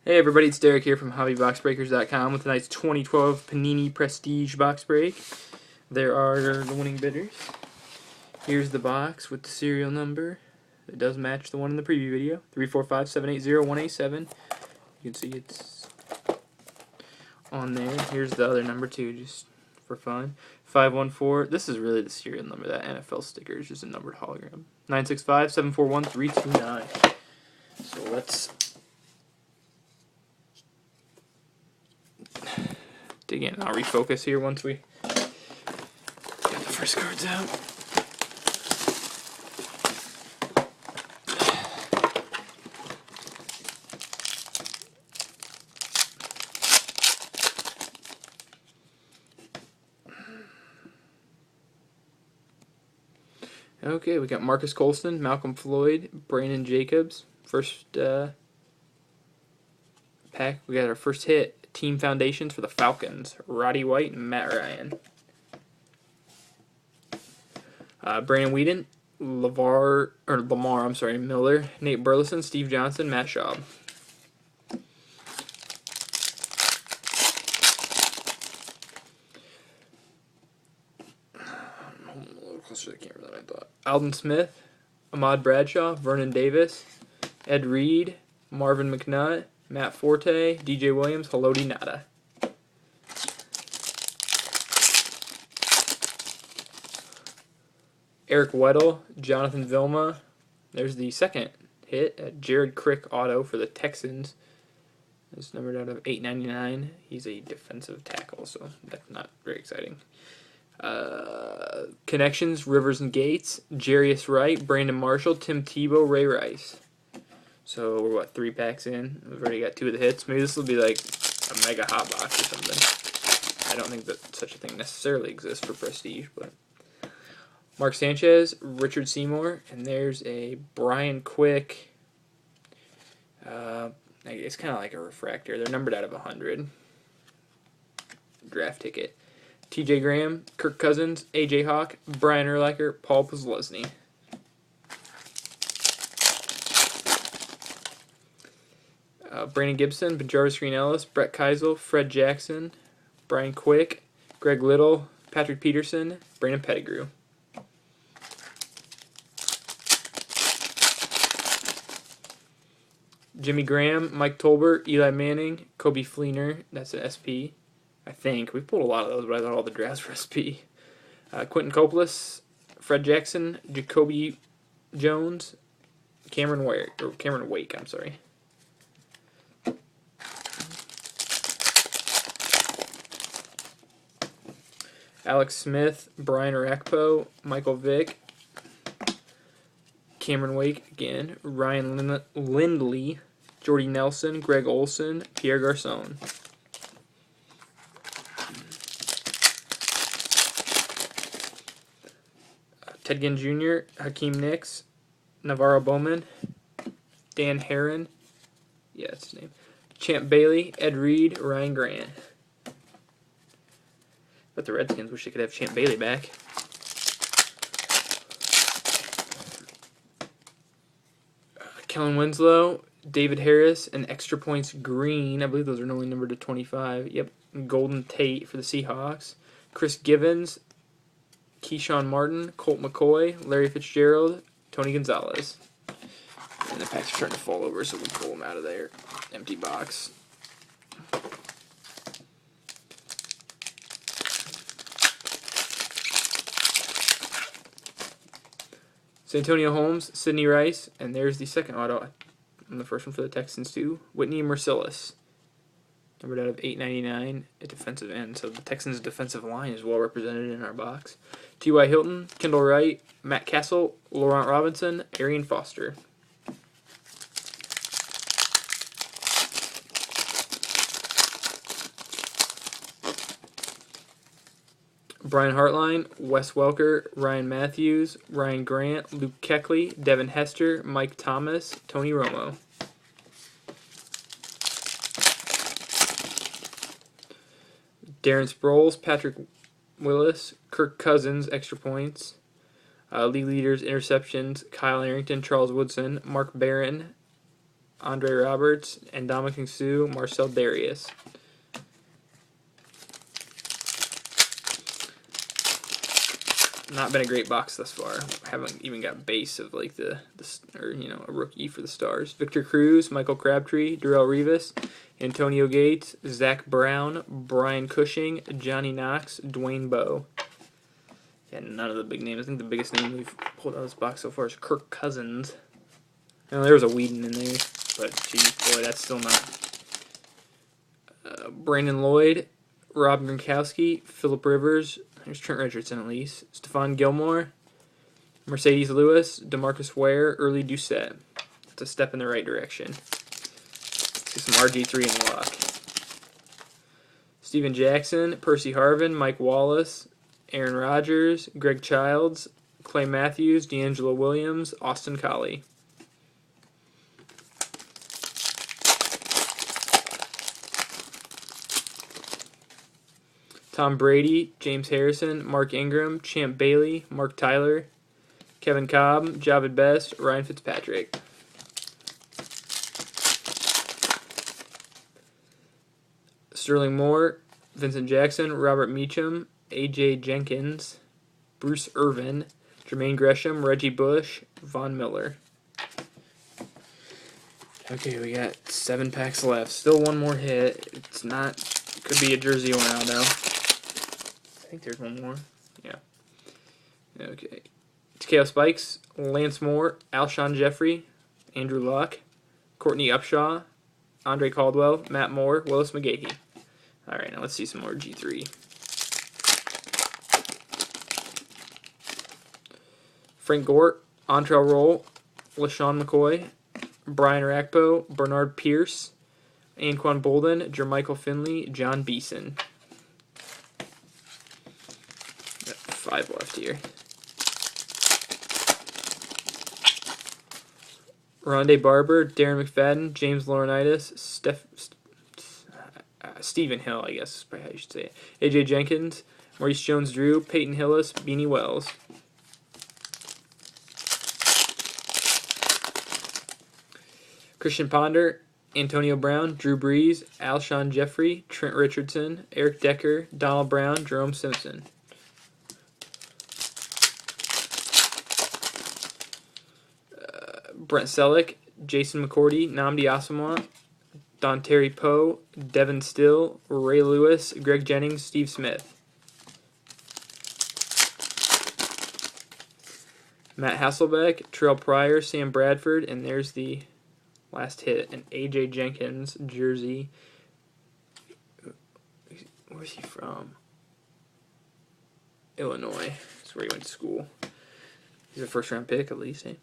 Hey everybody, it's Derek here from HobbyBoxBreakers.com with tonight's 2012 Panini Prestige box break. There are the winning bidders. Here's the box with the serial number. It does match the one in the preview video. 345780187. You can see it's on there. Here's the other number too, just for fun. 514. This is really the serial number. That NFL sticker is just a numbered hologram. 965741329. So let's dig in. I'll refocus here once we get the first cards out. Okay, we got Marcus Colston, Malcolm Floyd, Brandon Jacobs. First pack, we got our first hit. Team Foundations for the Falcons, Roddy White and Matt Ryan. Brandon Whedon, Lamar, Miller, Nate Burleson, Steve Johnson, Matt Schaub. A little closer to the camera than I thought. Alden Smith, Ahmad Bradshaw, Vernon Davis, Ed Reed, Marvin McNutt, Matt Forte, DJ Williams, Haloti Nada. Eric Weddle, Jonathan Vilma. There's the second hit. Jared Crick auto for the Texans. It's numbered out of 899. He's a defensive tackle, so that's not very exciting. Connections, Rivers and Gates, Jarius Wright, Brandon Marshall, Tim Tebow, Ray Rice. So we're, what, 3 packs in? We've already got 2 of the hits. Maybe this will be like a mega hot box or something. I don't think that such a thing necessarily exists for Prestige, but Mark Sanchez, Richard Seymour, and there's a Brian Quick. It's kind of like a refractor. They're numbered out of 100. Draft ticket. TJ Graham, Kirk Cousins, AJ Hawk, Brian Urlacher, Paul Posluszny. Brandon Gibson, Bajarvis Green Ellis, Brett Keisel, Fred Jackson, Brian Quick, Greg Little, Patrick Peterson, Brandon Pettigrew. Jimmy Graham, Mike Tolbert, Eli Manning, Kobe Fleener, that's an SP, I think. We pulled a lot of those, but I thought all the drafts were SP. Quentin Coppolis, Fred Jackson, Jacoby Jones, Cameron Wake, I'm sorry. Alex Smith, Brian Orakpo, Michael Vick, Cameron Wake again, Ryan Lindley, Jordy Nelson, Greg Olson, Pierre Garcon. Ted Ginn Jr., Hakeem Nicks, Navarro Bowman, Dan Herron, yeah, that's his name, Champ Bailey, Ed Reed, Ryan Grant. But the Redskins wish they could have Champ Bailey back. Kellen Winslow, David Harris, and Extra Points Green. I believe those are only numbered to 25. Yep. Golden Tate for the Seahawks. Chris Givens, Keyshawn Martin, Colt McCoy, Larry Fitzgerald, Tony Gonzalez. And the packs are starting to fall over, so we pull them out of there. Empty box. Santonio Holmes, Sidney Rice, and there's the second auto on the first one for the Texans too. Whitney Mercilus, numbered out of 899 at defensive end. So the Texans' defensive line is well represented in our box. T.Y. Hilton, Kendall Wright, Matt Castle, Laurent Robinson, Arian Foster. Brian Hartline, Wes Welker, Ryan Matthews, Ryan Grant, Luke Keckley, Devin Hester, Mike Thomas, Tony Romo. Darren Sproles, Patrick Willis, Kirk Cousins, extra points. League leaders, interceptions, Kyle Arrington, Charles Woodson, Mark Barron, Andre Roberts, and Ndamukong Suh, Marcel Darius. Not been a great box thus far. Haven't even got base of like a rookie for the Stars. Victor Cruz, Michael Crabtree, Darrell Rivas, Antonio Gates, Zach Brown, Brian Cushing, Johnny Knox, Dwayne Bowe. Yeah, none of the big names. I think the biggest name we've pulled out of this box so far is Kirk Cousins. And there was a Whedon in there, but geez, boy, that's still not. Brandon Lloyd, Rob Gronkowski, Phillip Rivers. There's Trent Richardson at least. Stephon Gilmore, Mercedes Lewis, DeMarcus Ware, Early Doucette. It's a step in the right direction. Let's get some RG3 in the lock. Steven Jackson, Percy Harvin, Mike Wallace, Aaron Rodgers, Greg Childs, Clay Matthews, D'Angelo Williams, Austin Collie. Tom Brady, James Harrison, Mark Ingram, Champ Bailey, Mark Tyler, Kevin Cobb, Javid Best, Ryan Fitzpatrick. Sterling Moore, Vincent Jackson, Robert Meacham, A.J. Jenkins, Bruce Irvin, Jermaine Gresham, Reggie Bush, Von Miller. Okay, we got 7 packs left. Still one more hit. It's not... Could be a jersey Ronaldo. I think there's one more. Yeah. Okay. Takeo Spikes, Lance Moore, Alshon Jeffrey, Andrew Luck, Courtney Upshaw, Andre Caldwell, Matt Moore, Willis McGahee. All right, now let's see some more G3. Frank Gort, Antrell Roll, LaShawn McCoy, Brian Rakpo, Bernard Pierce, Anquan Bolden, Jermichael Finley, John Beeson. Got 5 left here. Rondé Barber, Darren McFadden, James Laurinaitis, Stephen Hill, I guess is probably how you should say it. AJ Jenkins, Maurice Jones-Drew, Peyton Hillis, Beanie Wells. Christian Ponder, Antonio Brown, Drew Brees, Alshon Jeffrey, Trent Richardson, Eric Decker, Donald Brown, Jerome Simpson. Brent Selleck, Jason McCourty, Nnamdi Asomugha, Dontari Poe, Devin Still, Ray Lewis, Greg Jennings, Steve Smith. Matt Hasselbeck, Terrell Pryor, Sam Bradford, and there's the last hit, an A.J. Jenkins jersey. Where's he from? Illinois. That's where he went to school. He's a first-round pick, at least. Eh?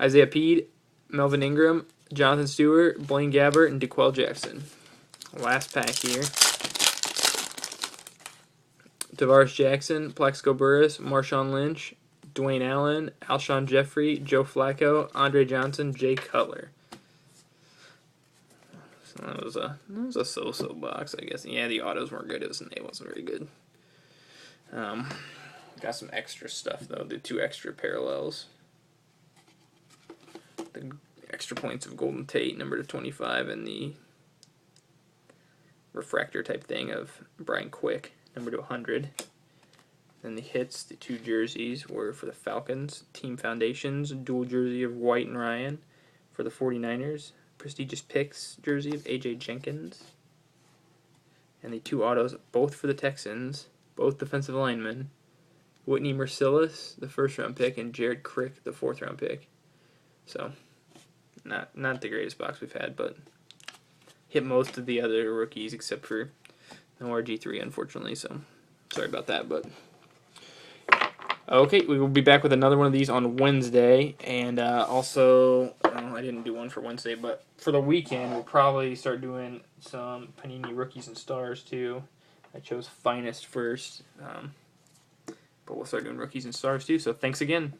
Isaiah Peed, Melvin Ingram, Jonathan Stewart, Blaine Gabbert, and DeQuell Jackson. Last pack here. Tavares Jackson, Plaxico Burress, Marshawn Lynch, Dwayne Allen, Alshon Jeffrey, Joe Flacco, Andre Johnson, Jay Cutler. So that was a so-so box, I guess. Yeah, the autos weren't good. It wasn't very good. Got some extra stuff though. The 2 extra parallels. The extra points of Golden Tate, number to 25, and the refractor type thing of Brian Quick, number to 100. Then the hits, the 2 jerseys were for the Falcons, Team Foundations, dual jersey of White and Ryan. For the 49ers, prestigious picks jersey of A.J. Jenkins. And the 2 autos, both for the Texans, both defensive linemen. Whitney Mercilus, the 1st-round pick, and Jared Crick, the 4th-round pick. So, not the greatest box we've had, but hit most of the other rookies except for no RG3, unfortunately. So, sorry about that, but okay, we will be back with another one of these on Wednesday, and also, I didn't do one for Wednesday, but for the weekend, we'll probably start doing some Panini Rookies and Stars, too. I chose Finest first, but we'll start doing Rookies and Stars, too, so thanks again.